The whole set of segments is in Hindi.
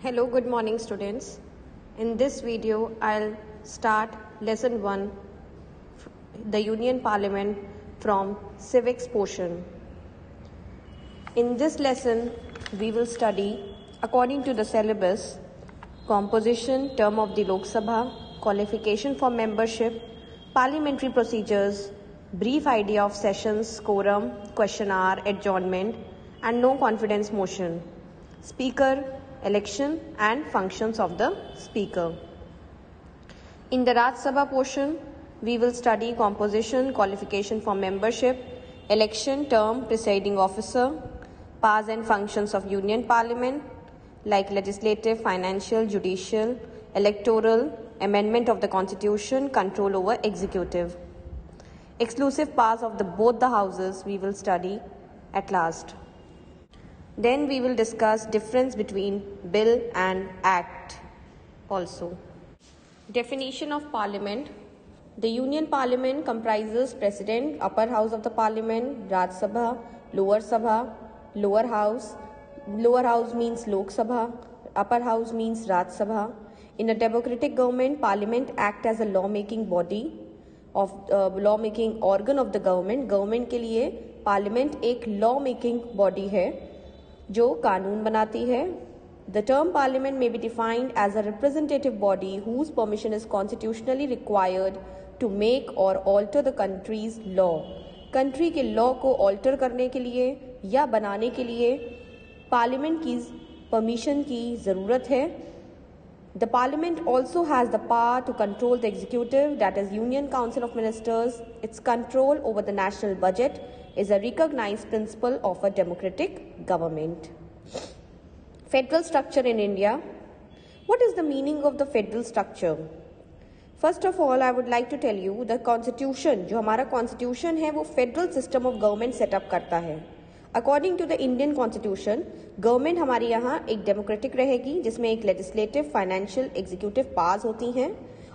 Hello, good morning students. In this video, I'll start lesson 1, the Union Parliament from civics portion. In this lesson, we will study according to the syllabus, composition, term of the Lok Sabha, qualification for membership, parliamentary procedures, brief idea of sessions, quorum, question hour, adjournment, and no confidence motion, speaker, election and functions of the speaker. In the Raj Sabha portion, we will study composition, qualification for membership, election, term, presiding officer, powers and functions of Union Parliament like legislative, financial, judicial, electoral, amendment of the Constitution, control over executive. Exclusive powers of both the houses we will study at last. Then we will discuss difference between bill and act also. Definition of parliament. The Union Parliament comprises president, upper house of the parliament, Raj Sabha, lower Sabha, lower house. Lower house means Lok Sabha, upper house means Raj Sabha. In a democratic government, parliament act as a lawmaking body of lawmaking organ of the government. Government के लिए parliament एक lawmaking body है जो कानून बनाती है. The term parliament may be defined as a representative body whose permission is constitutionally required to make or alter the country's law. Country के लॉ को ऑल्टर करने के लिए या बनाने के लिए पार्लियामेंट की परमिशन की ज़रूरत है. The parliament also has the power to control the executive, that is Union Council of Ministers. Its control over the national budget is a recognized principle of a democratic government. Federal structure in India. What is the meaning of the federal structure? First of all, I would like to tell you the constitution, जो हमारा constitution है वो federal system of government set up करता है. According to the Indian Constitution, government हमारी यहाँ एक डेमोक्रेटिक रहेगी जिसमें एक लेजिस्लेटिव, फाइनेंशियल, एग्जीक्यूटिव पावर्स होती हैं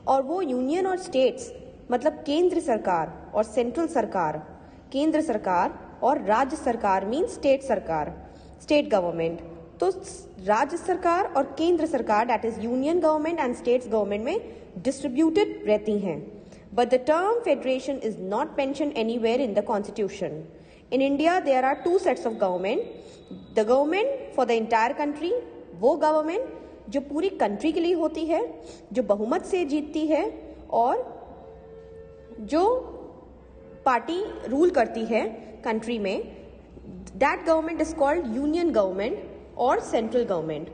और वो यूनियन और स्टेट्स मतलब केंद्र सरकार और सेंट्रल सरकार, केंद्र सरकार और राज्य सरकार मीन स्टेट सरकार, स्टेट गवर्नमेंट. तो राज्य सरकार और केंद्र सरकार that is union government and states government में डिस्ट्रीब्यूटेड रहती हैं. But the term federation is not mentioned anywhere in the constitution. In India, there are two sets of government. The government for the entire country, वो government जो पूरी country के लिए होती है, जो बहुमत से जीतती है और जो पार्टी रूल करती है country में, that government is called union government or central government.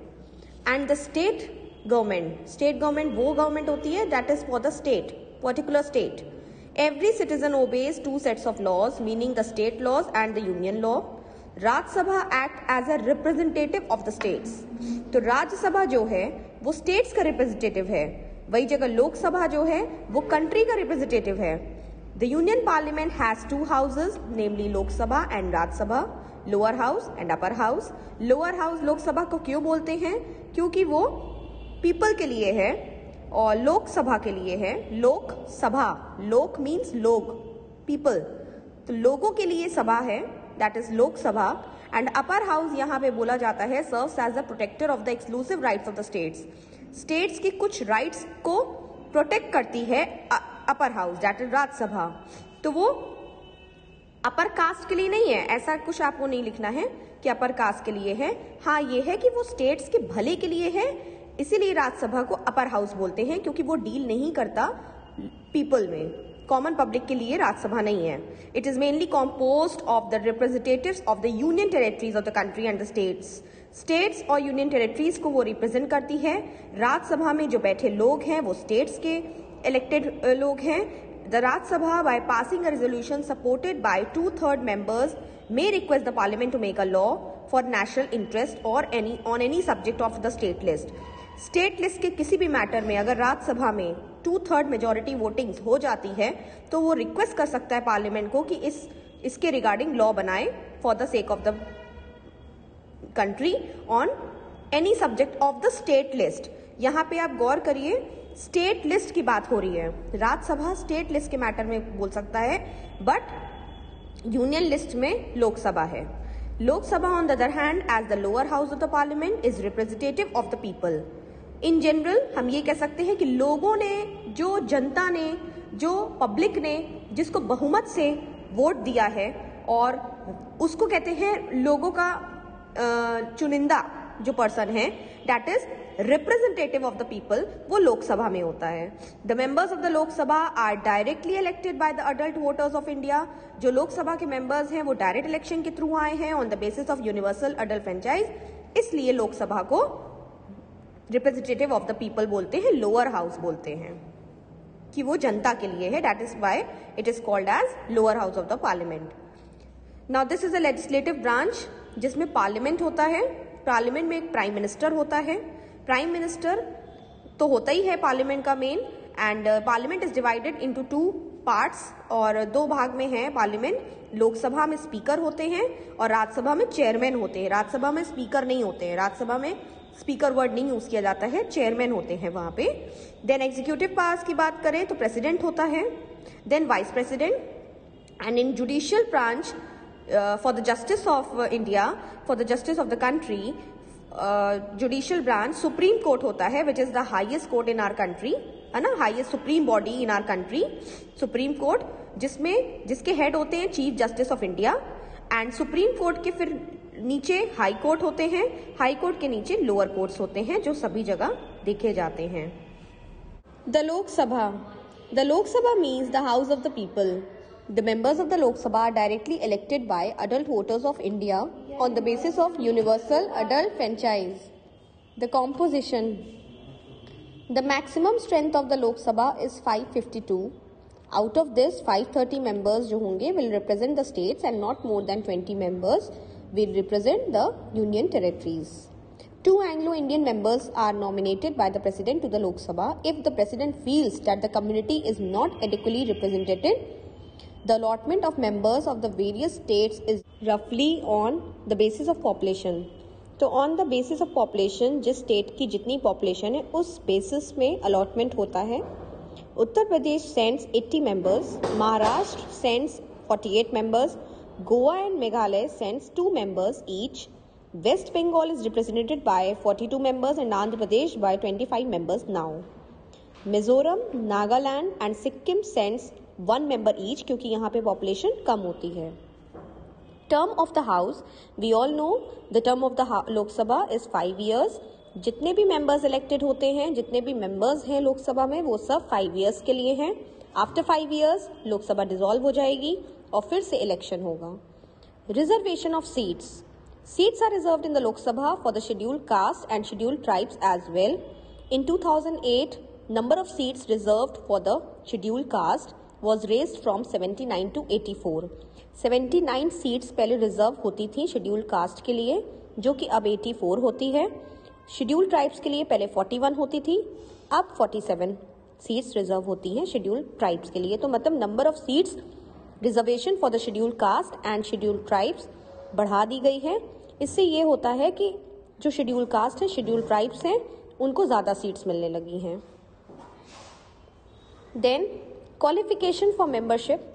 And the state government वो government होती है that is for the state, particular state. Every citizen obeys two sets of laws, meaning the state laws and the union law. Raj Sabha act as a representative of the states. तो राज्य सभा जो है वो states का representative है, वही जगह लोक सभा जो है वो country का representative है. The Union Parliament has two houses, namely Lok Sabha and Raj Sabha, lower house and upper house. Lower house लोक सभा को क्यों बोलते हैं? क्योंकि वो people के लिए है और लोक सभा के लिए है. लोक सभा, लोक मीन्स लोग, पीपल, तो लोगों के लिए सभा है दैट इज लोक सभा. एंड अपर हाउस यहाँ पे बोला जाता है serves as the protector of the exclusive rights of the states. States की कुछ राइट्स को प्रोटेक्ट करती है upper house that is Rajya Sabha. तो वो अपर कास्ट के लिए नहीं है, ऐसा कुछ आपको नहीं लिखना है कि अपर कास्ट के लिए है. हाँ ये है कि वो स्टेट्स के भले के लिए है, इसीलिए राज्यसभा को अपर हाउस बोलते हैं क्योंकि वो डील नहीं करता पीपल में, कॉमन पब्लिक के लिए राज्यसभा नहीं है. It is mainly composed of the representatives of the union territories of the country and the states. States और यूनियन टेरिटरीज को वो रिप्रेजेंट करती है. राज्यसभा में जो बैठे लोग हैं वो स्टेट्स के इलेक्टेड लोग हैं. The Rajya Sabha by passing a resolution supported by 2/3 members may request the parliament to make a law for national interest or on any subject of the state list. State list के किसी भी मैटर में अगर राज्यसभा में 2/3 मेजोरिटी वोटिंग हो जाती है तो वो रिक्वेस्ट कर सकता है पार्लियामेंट को कि इसके रिगार्डिंग लॉ बनाए for the sake of the country on any subject of the state list. यहाँ पे आप गौर करिए, स्टेट लिस्ट की बात हो रही है. राज्यसभा स्टेट लिस्ट के मैटर में बोल सकता है बट यूनियन लिस्ट में लोकसभा है. Lok Sabha, on the other hand, as the lower house of the parliament, is representative of the people. In general, हम ये कह सकते हैं कि लोगों ने, जो जनता ने, जो पब्लिक ने जिसको बहुमत से वोट दिया है और उसको कहते हैं लोगों का चुनिंदा जो पर्सन है, that is representative of the people, वो लोकसभा में होता है. The members of the Lok Sabha are directly elected by the adult voters of India. जो लोकसभा के मेंबर्स हैं वो डायरेक्ट इलेक्शन के थ्रू आए हैं on the basis of universal adult franchise. इसलिए लोकसभा को रिप्रेजेंटेटिव ऑफ द पीपल बोलते हैं, लोअर हाउस बोलते हैं कि वो जनता के लिए है. That is why it is called as lower house of the parliament. Now this is a legislative branch जिसमें पार्लियामेंट होता है. पार्लियामेंट में एक प्राइम मिनिस्टर होता है. प्राइम मिनिस्टर तो होता ही है पार्लियामेंट का main. And parliament is divided into 2 parts, और 2 भाग में है पार्लियामेंट. लोकसभा में स्पीकर होते हैं और राज्यसभा में चेयरमैन होते हैं. राज्यसभा में स्पीकर नहीं होते हैं, राज्यसभा में स्पीकर वर्ड नहीं यूज किया जाता है, चेयरमैन होते हैं वहां पे. देन एग्जीक्यूटिव पावर्स की बात करें तो प्रेसिडेंट होता है, then vice president. And in judicial branch for the justice of India, for the justice of the country, judicial branch supreme court होता है, which is the highest court in our country, है ना, highest supreme body in our country, supreme court, जिसके हेड होते हैं chief justice of India. And supreme court के फिर नीचे हाई कोर्ट होते हैं, हाई कोर्ट के नीचे लोअर कोर्ट्स होते हैं जो सभी जगह देखे जाते हैं. The Lok Sabha means the house of the people. The members of the Lok Sabha are directly elected by adult voters of India on the basis of universal adult franchise. The composition. The maximum strength of the Lok Sabha is 552. Out of this, 530 members जो होंगे will represent the states and not more than 20 members will represent the union territories. 2 Anglo-Indian members are nominated by the President to the Lok Sabha. If the President feels that the community is not adequately represented, the allotment of members of the various states is roughly on the basis of population. तो on the basis of population, जिस स्टेट की जितनी पॉपुलेशन है उस बेसिस में अलॉटमेंट होता है. Uttar Pradesh sends 80 members, Maharashtra sends 48 members, Goa and Meghalaya sends 2 members each. West Bengal is represented by 42 members and Andhra Pradesh by 25 members now. Mizoram, Nagaland and Sikkim sends 1 member each क्योंकि यहाँ पे पॉपुलेशन कम होती है. Term of the house, we all know the term of the Lok Sabha is 5 years. जितने भी मेंबर्स इलेक्टेड होते हैं, जितने भी मेंबर्स हैं लोकसभा में, वो सब 5 years के लिए हैं. आफ्टर 5 years लोकसभा डिसॉल्व हो जाएगी और फिर से इलेक्शन होगा. Reservation of seats are reserved in the Lok Sabha for the scheduled caste and scheduled tribes as well. In 2008 number of seats reserved for the scheduled caste was raised from 79 to 84. 79 seats पहले रिजर्व होती थी शेड्यूल्ड कास्ट के लिए, जो कि अब 84 होती है. शेड्यूल्ड ट्राइब्स के लिए पहले 41 होती थी, अब 47 सीट्स रिजर्व होती हैं शेड्यूल्ड ट्राइब्स के लिए. तो मतलब number of seats reservation for the scheduled caste and scheduled tribes बढ़ा दी गई है. इससे ये होता है कि जो शेड्यूल्ड कास्ट है, शेड्यूल्ड ट्राइब्स हैं, उनको ज्यादा सीट्स मिलने लगी हैं. Then qualification for membership.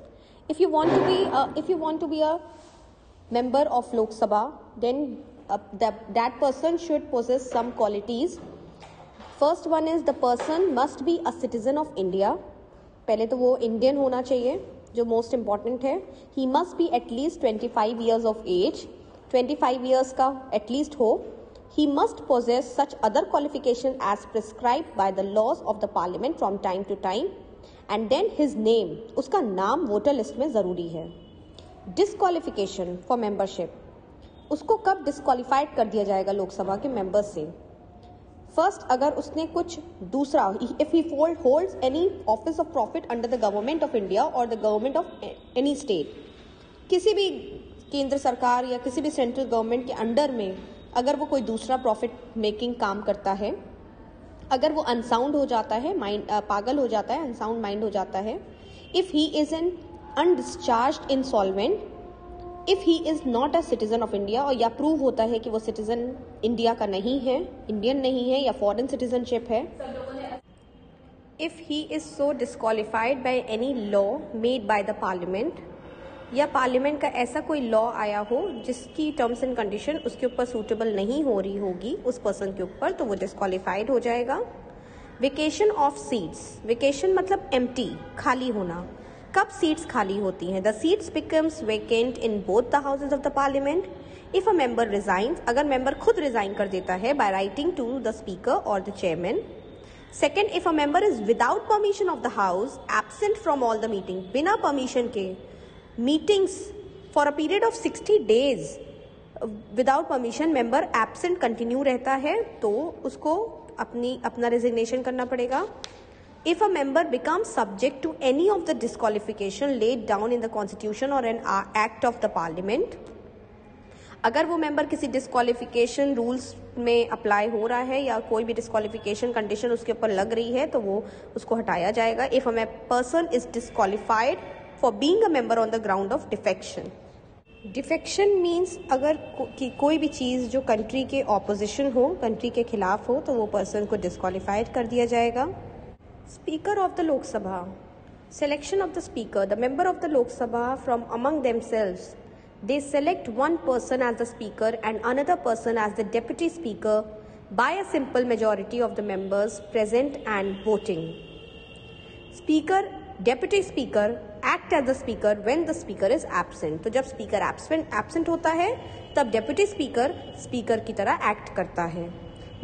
If you want to be a member of Lok Sabha, then that person should possess some qualities. First one is the person must be a citizen of India. पहले तो वो इंडियन होना चाहिए, जो मोस्ट इम्पॉर्टेंट है. He must be at least 25 years of age. 25 years का at least हो. He must possess such other qualification as prescribed by the laws of the parliament from time to time. And then his name, उसका नाम वोटर लिस्ट में जरूरी है. डिस्क्वालिफिकेशन फॉर मेंबरशिप, उसको कब डिस्क्वालिफाइड कर दिया जाएगा लोकसभा के मेंबर्स से? फर्स्ट, अगर उसने कुछ दूसरा, if he holds any office of profit under the government of India और the government of any state, किसी भी केंद्र सरकार या किसी भी सेंट्रल गवर्नमेंट के अंडर में अगर वो कोई दूसरा प्रॉफिट मेकिंग काम करता है, अगर वो अनसाउंड हो जाता है, माइंड पागल हो जाता है, अनसाउंड माइंड हो जाता है, if he is an undischarged insolvent, if he is not a citizen of India, और या प्रूव होता है कि वो सिटीजन इंडिया का नहीं है, इंडियन नहीं है या फॉरेन सिटीजनशिप है, if he is so disqualified by any law made by the parliament, या पार्लियामेंट का ऐसा कोई लॉ आया हो जिसकी टर्म्स एंड कंडीशन उसके ऊपर सूटेबल नहीं हो रही होगी उस पर्सन के ऊपर, तो वो डिस्क्वालीफाइड हो जाएगा। वेकेशन ऑफ सीट्स, वेकेशन मतलब एम्प्टी, खाली होना। कब सीट्स खाली होती हैं? The seats becomes vacant in both the houses of the parliament if a member resigns, अगर मेंबर खुद रिजाइन कर देता है by writing to the speaker और the chairman. Second, if a member is without permission of the house absent from all the meeting, बिना परमिशन के meetings for a period of 60 days without permission member absent continue रहता है, तो उसको अपना रेजिग्नेशन करना पड़ेगा। If a member becomes subject to any of the disqualification laid down in the constitution or an act of the parliament, अगर वो मेंबर किसी डिस्क्वालिफिकेशन रूल्स में अप्लाई हो रहा है या कोई भी डिस्क्वालिफिकेशन कंडीशन उसके ऊपर लग रही है तो वो उसको हटाया जाएगा। If a person is disqualified for being a member on the ground of defection. Defection means अगर कोई भी चीज़ जो कंट्री के ऑपोजिशन हो, कंट्री के खिलाफ हो, तो वो पर्सन को डिस्क्वालिफाइड कर दिया जाएगा। Speaker of the Lok Sabha. Selection of the Speaker. The member of the Lok Sabha from among themselves, they select one person as the Speaker and another person as the Deputy Speaker by a simple majority of the members present and voting. Speaker, Deputy Speaker act as the Speaker when the Speaker is absent. तो जब Speaker absent होता है तब Deputy Speaker Speaker की तरह act करता है।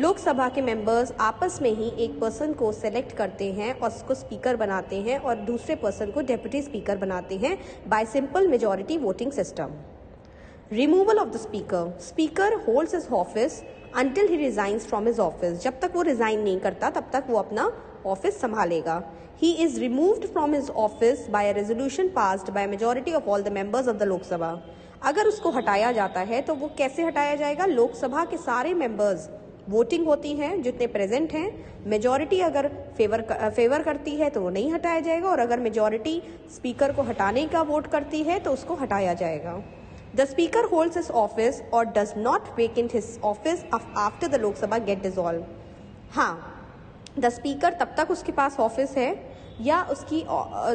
लोकसभा के मेंबर्स आपस में ही एक पर्सन को सेलेक्ट करते हैं और उसको स्पीकर बनाते हैं और दूसरे पर्सन को डेप्यूटी स्पीकर बनाते हैं by simple majority voting system. Removal of the speaker, speaker holds his office until he resigns from his office, जब तक वो रिजाइन नहीं करता तब तक वो अपना ऑफिस संभालेगा। He is removed from his office by a resolution passed by majority of all the members of the Lok Sabha. अगर उसको हटाया जाता है तो वो कैसे हटाया जाएगा? लोकसभा के सारे मेंबर्स, वोटिंग होती है जितने प्रेजेंट हैं, मेजॉरिटी अगर फेवर करती है तो वो नहीं हटाया जाएगा और अगर मेजॉरिटी स्पीकर को हटाने का वोट करती है तो उसको हटाया जाएगा। The speaker holds his office और does not vacant his office after the Lok Sabha get dissolve. हाँ, द स्पीकर तब तक उसके पास ऑफिस है या उसकी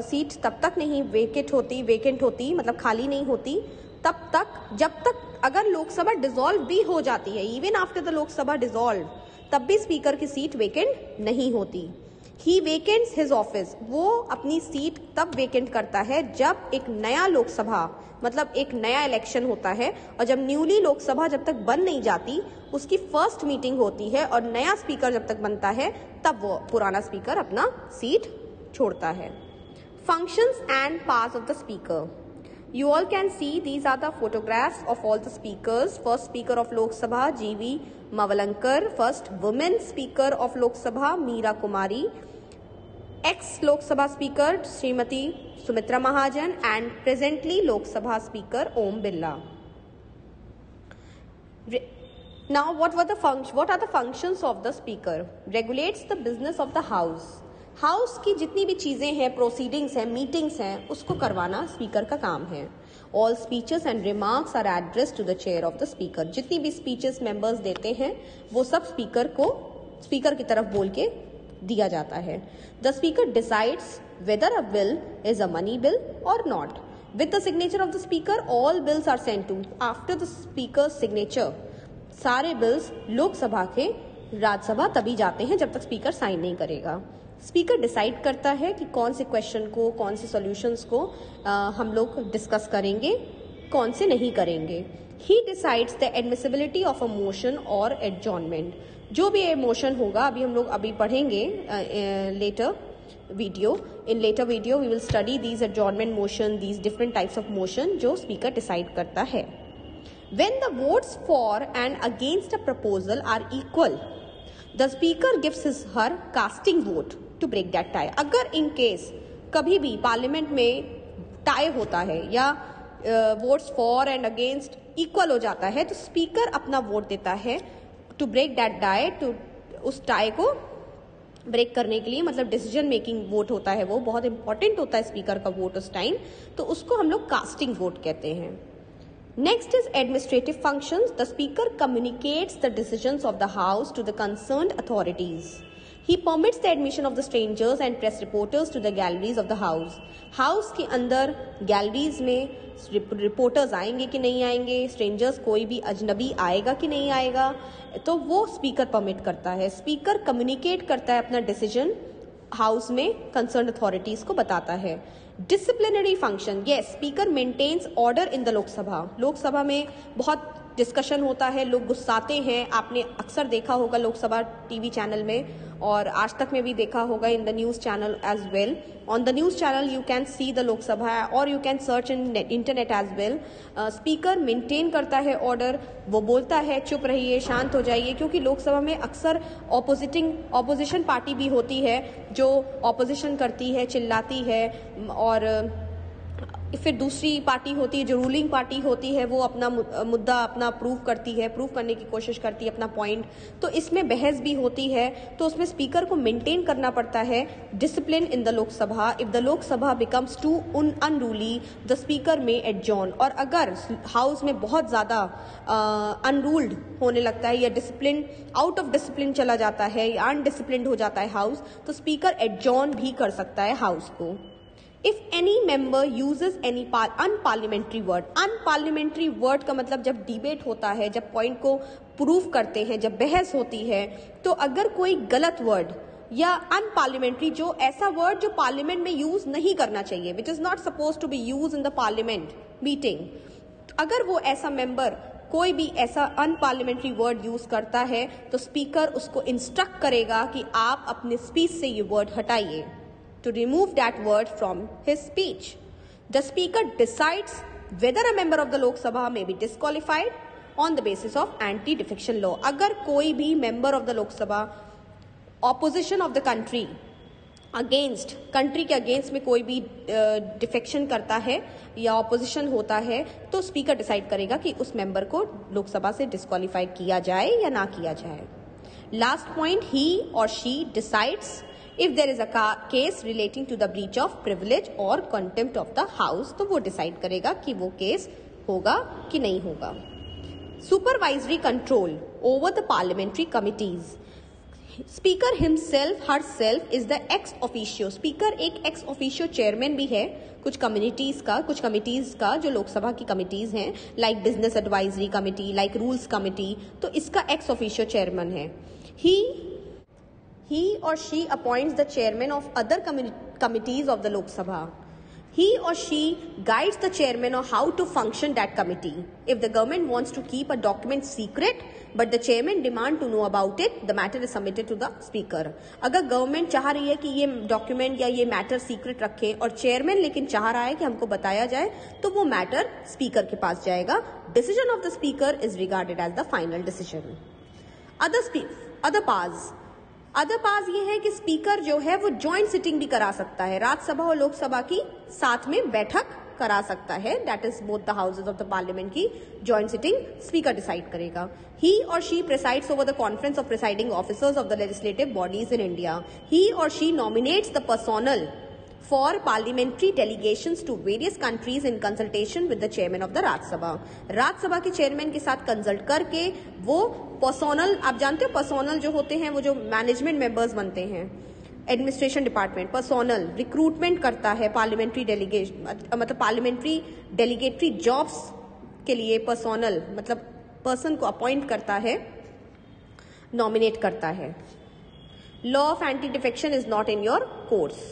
सीट तब तक नहीं वेकेंट होती मतलब खाली नहीं होती तब तक जब तक अगर लोकसभा डिसॉल्व भी हो जाती है, even after the Lok Sabha dissolve, तब भी स्पीकर की सीट वेकेंट नहीं होती। ही वेकेंट्स हिज ऑफिस, वो अपनी सीट तब वेकेंट करता है जब एक नया लोकसभा मतलब एक नया इलेक्शन होता है और जब न्यूली लोकसभा जब तक बन नहीं जाती उसकी फर्स्ट मीटिंग होती है और नया स्पीकर जब तक बनता है तब वो पुराना स्पीकर अपना सीट छोड़ता है। Functions and powers of the speaker. You all can see these are the photographs of all the speakers. First speaker of Lok Sabha, G.V. Mavalankar. First women speaker of Lok Sabha, Meera Kumari. Ex-Lok Sabha speaker, Srimati Sumitra Mahajan. And presently Lok Sabha speaker, Om Birla. Now what are the functions of the speaker? Regulates the business of the house. House की जितनी भी चीज़ें हैं, प्रोसीडिंग्स हैं, मीटिंग्स हैं, उसको करवाना स्पीकर का काम है। All speeches and remarks are address to the chair of the speaker. जितनी भी स्पीचेस मेंबर्स देते हैं वो सब स्पीकर की तरफ बोल के दिया जाता है. The speaker decides whether a bill is a money bill और not. With the signature of the speaker all bills are sent to. After the speaker signature सारे बिल्स लोकसभा के राज्यसभा तभी जाते हैं जब तक स्पीकर साइन नहीं करेगा. स्पीकर डिसाइड करता है कि कौन से क्वेश्चन को, कौन से सॉल्यूशंस को हम लोग डिस्कस करेंगे, कौन से नहीं करेंगे. He decides the admissibility of a motion और एडजॉर्नमेंट. जो भी मोशन होगा अभी पढ़ेंगे later video. In later video we will study these adjournment motion, these different types of motion जो स्पीकर डिसाइड करता है. When the votes for and against a proposal are equal, the speaker gives his her casting vote to break that tie. अगर इन केस कभी भी पार्लियामेंट में टाई होता है या votes for and against equal हो जाता है तो स्पीकर अपना वोट देता है to break that tie. To उस टाई को ब्रेक करने के लिए, मतलब डिसीजन मेकिंग वोट होता है, वो बहुत इंपॉर्टेंट होता है स्पीकर का वोट उस टाइम, तो उसको हम लोग कास्टिंग वोट कहते हैं. Next is administrative functions. The speaker communicates the decisions of the house to the concerned authorities. He permits the admission of the strangers and press reporters to the galleries of the house. House के अंदर गैलरीज में रिपोर्टर्स आएंगे कि नहीं आएंगे, स्ट्रेंजर्स कोई भी अजनबी आएगा कि नहीं आएगा, तो वो स्पीकर परमिट करता है. स्पीकर कम्युनिकेट करता है अपना डिसीजन हाउस में कंसर्न अथॉरिटीज को बताता है. Disciplinary function, yes, speaker maintains order in the Lok Sabha. Lok Sabha में बहुत डिस्कशन होता है, लोग गुस्साते हैं. आपने अक्सर देखा होगा लोकसभा टीवी चैनल में, और आज तक में भी देखा होगा in the news channel as well. On the news channel you can see the Lok Sabha और you can search in internet as well. Speaker maintain करता है ऑर्डर. वो बोलता है चुप रहिए, शांत हो जाइए, क्योंकि लोकसभा में अक्सर ऑपोजिशन पार्टी भी होती है जो ऑपोजिशन करती है, चिल्लाती है, और फिर दूसरी पार्टी होती है जो रूलिंग पार्टी होती है, वो अपना मुद्दा अपना प्रूव करने की कोशिश करती है अपना पॉइंट. तो इसमें बहस भी होती है, तो उसमें स्पीकर को मेंटेन करना पड़ता है discipline in the Lok Sabha. If the Lok Sabha becomes too unruly the speaker may adjourn. और अगर हाउस में बहुत ज्यादा अनरूल्ड होने लगता है या डिसिप्लिन आउट ऑफ डिसिप्लिन चला जाता है या अनडिसिप्लिन्ड हो जाता है हाउस, तो स्पीकर एडजॉर्न भी कर सकता है हाउस को. If any member uses any unparliamentary word, unparliamentary word का मतलब जब डिबेट होता है, जब पॉइंट को प्रूव करते हैं, जब बहस होती है, तो अगर कोई गलत वर्ड या अनपार्लियामेंट्री, जो ऐसा वर्ड जो पार्लियामेंट में यूज नहीं करना चाहिए, which is not suppose to be use in the parliament meeting, अगर वो ऐसा मेंबर कोई भी ऐसा अनपार्लियामेंट्री वर्ड यूज करता है, तो स्पीकर उसको इंस्ट्रक्ट करेगा कि आप अपने स्पीच से ये वर्ड हटाइए, to remove that word from his speech. The speaker decides whether a member of the Lok Sabha may be disqualified on the basis of anti-defection law. अगर कोई भी member of the Lok Sabha opposition of the country के अगेंस्ट में कोई भी डिफेक्शन करता है या ऑपोजिशन होता है, तो स्पीकर डिसाइड करेगा कि उस मेंबर को लोकसभा से डिस्क्वालीफाई किया जाए या ना किया जाए. Last point, he or she decides if there is a case relating to the breach of privilege or contempt of the house, तो वो डिसाइड करेगा कि वो केस होगा कि नहीं होगा. Supervisory control over the parliamentary committees. Speaker himself, herself is the ex officio. Speaker एक ex officio chairman भी है कुछ कमिटीज का जो लोकसभा की कमिटीज हैं, like business advisory committee, like rules committee, तो इसका ex officio chairman है. He or she appoints the chairman of other committees of the Lok Sabha. He or she guides the chairman on how to function that committee. If the government wants to keep a document secret, but the chairman demand to know about it, the matter is submitted to the speaker. अगर गवर्नमेंट चाह रही है कि ये डॉक्यूमेंट या ये मैटर सीक्रेट रखे और चेयरमैन लेकिन चाह रहा है कि हमको बताया जाए, तो वो मैटर स्पीकर के पास जाएगा. Decision of the speaker is regarded as the final decision. Other pass ये है कि स्पीकर जो है वो ज्वाइंट सिटिंग भी करा सकता है, राज्यसभा और लोकसभा की साथ में बैठक करा सकता है. That is both the houses of the parliament की ज्वाइंट सिटिंग स्पीकर डिसाइड करेगा. ही और she presides over the conference of presiding officers of the legislative bodies in India. He और she nominates the personal for parliamentary delegations to various countries in consultation with the chairman of the Rajya Sabha. Rajya Sabha के चेयरमैन के साथ कंसल्ट करके वो पर्सोनल, आप जानते हो पर्सोनल जो होते हैं वो जो मैनेजमेंट मेंबर्स बनते हैं, एडमिनिस्ट्रेशन डिपार्टमेंट, पर्सोनल रिक्रूटमेंट करता है पार्लियामेंट्री डेलीगेशन, मतलब पार्लियामेंट्री डेलीगेटरी जॉब्स के लिए पर्सोनल मतलब पर्सन को अपॉइंट करता है, नॉमिनेट करता है. Law of anti defection is not in your course.